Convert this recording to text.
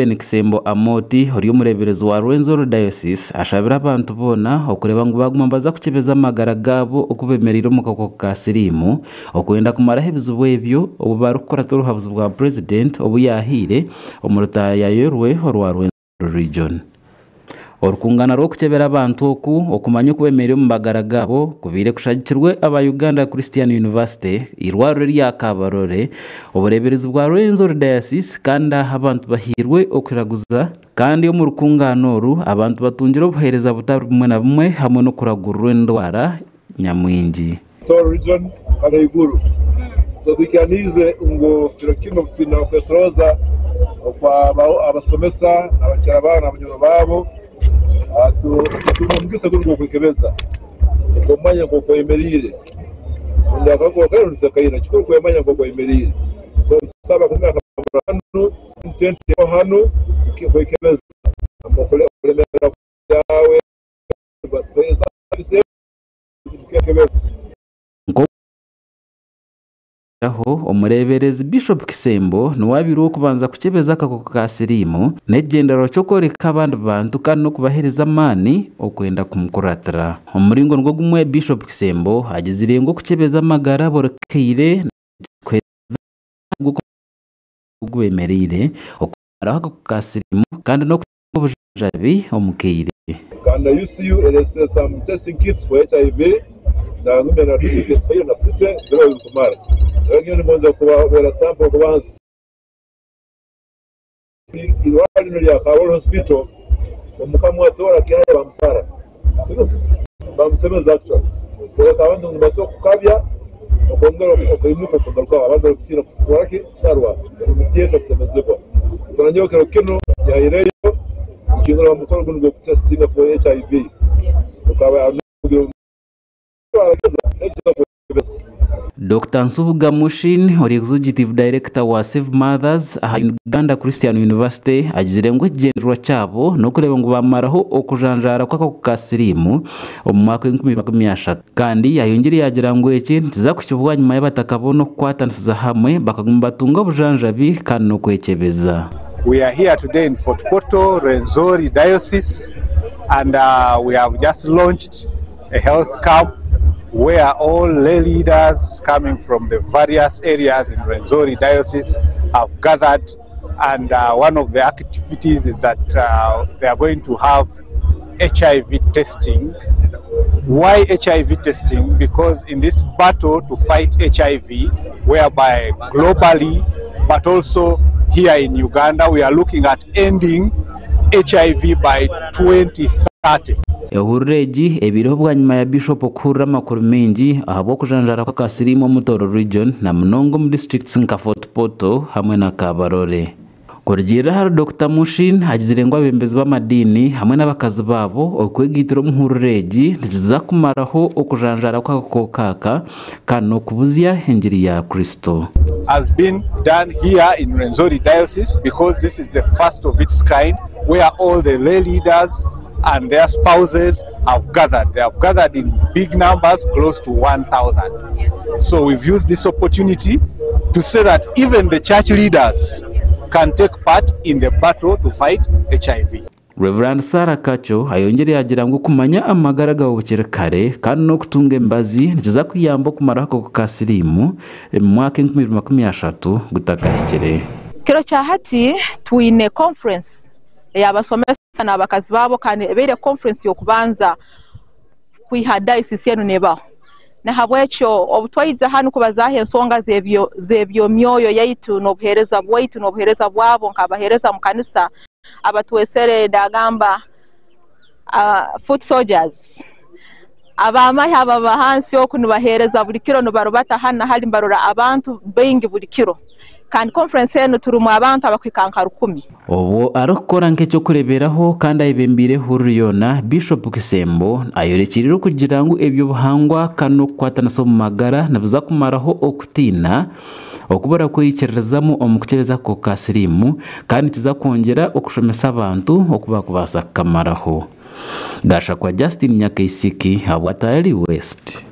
Ben Kisembo Amoti ori umureberezi wa Rwenzori Diocese ashabira abantu bona okureba ngo baguma baza kukebeza amagara gabo okubemerera mu kako ka sirimu okwenda kumara hebizo bwebyo obu barukora turuhabuzo bwa president obu yahire omuruta yayorwe orwa Rwenzori region. Orukungana rwo kukebera abantu okumanya kubemerera mu magara gabo kubire kushagikirwe aba Uganda Christian University irwaro rya Kabarore obureberezi bwa Rwenzori Diocese kandi abantu bahirwe okuraguza kandi yo mu rukungano ru abantu batungira obuhereza butari bumwe na bumwe hamwe no kuragurwa endwara nyamwingi. Region Karaiguru so dikanize ngo turakino kina kwesroza kwa abasomesa abacyarabana abanyoro babo tumugisa ngo kwekebeza komanya ngo kwemerire ndaka ko kandi nzakayira kiko kwemanya ngo kwemerire so saba kumaka hano intent hano kwekebeza amukole kulemera yawe pesa kwekebeza aho umureberezi Bishop Kisembo nuwabiru kubanza kukebeza akakoko ka sirimu negendero cyo koreka abandi bantu kandi no kubahereza amani okwenda kumukuratira umuringo ngo gumwe Bishop Kisembo agizire ngo kukebeza amagara borkeire kweza gubemerire okwara akakoko ka sirimu kandi no kubujabi omukeire can I use you some testing kits for HIV na ngumbe na disi kwa na site bila kumara wengine mwanzo kwa sample kubanza ilwali no ya Karol Hospital omukamu atora kihaya bamsara bamsemeza actually kwa kabantu ngaso kukabya okongero okwimuka kugaruka abandi kutira kwake sarwa umutieta kusemezeko so nanyo kino ya ireyo kino bamukora ngo testing for HIV ukaba Dr. Nsubuga Mushin ori executive director wa Save Mothers aha Uganda Christian University agizire ngo igenderwa cyabo no kureba ngo bamaraho okujanjara kwa kasirimu mu mwaka wa 2023 kandi yayongere yagira ngo iki ntiza kucyubwa nyuma y'abatakabono kwatansiza hamwe bakagumba tunga bujanjabi kandi no kwekebeza. We are here today in Fort Portal, Rwenzori Diocese, and we have just launched a health camp where all lay leaders coming from the various areas in Rwenzori Diocese have gathered, and one of the activities is that they are going to have HIV testing. Why HIV testing? Because in this battle to fight HIV, whereby globally but also here in Uganda we are looking at ending HIV by 2030. Ehureji ebiro bwa nyuma ya Bishop okura makuru mengi ahabo kujanjara kwa kasirimu Mutoro region na Mnongo mu districts nka Fort Portal hamwe na Kabarore. Kurgira hari Dr. Mushin agizire ngo abembezi b'amadini hamwe n'abakazi babo okwegitiro muhureji ntiza kumaraho okujanjara kwa kokaka kano kubuzia henjiri ya Kristo. Has been done here in Rwenzori Diocese because this is the first of its kind where all the lay leaders and their spouses have gathered. They have gathered in big numbers, close to 1,000. So we've used this opportunity to say that even the church leaders can take part in the battle to fight HIV. Reverend Sarah Kacho ayongere yagira ngo kumanya amagara gabukire kare kandi no kutunga embazi ntiza kuyamba kumara ko kasirimu mu mwaka 2023 gutakakire. Kiro cya hati twine conference yabasomesa n'abakazi babo kandi ebere conference yo kubanza kwiha diocese yenu nebaho na habwecho obutwayiza hanu kubazahe ensonga zebyo myoyo yaitu nobuhereza bwaitu nobuhereza bwabo nkabahereza mu kanisa abatwesere dagamba foot soldiers abamahe abahansi yo kunubahereza buri kiro no barubata hana hali mbarura abantu bengi buri kiro kandi conference yenu turumu abantu abakwikankara 10 obo arokora nke cyo kureberaho kandi ayibembire huriyona Bishop Kisembo ayorekiriro kugira ngo ebyo buhangwa kano kwatanaso mu magara nabuza kumaraho okutina okubara ko yikerezamo omukukebeza ko kasirimu kandi tiza kongera okushomesa abantu okuba kubasa kamaraho. Gasha kwa Justin Nyakaisiki, Habwatali West.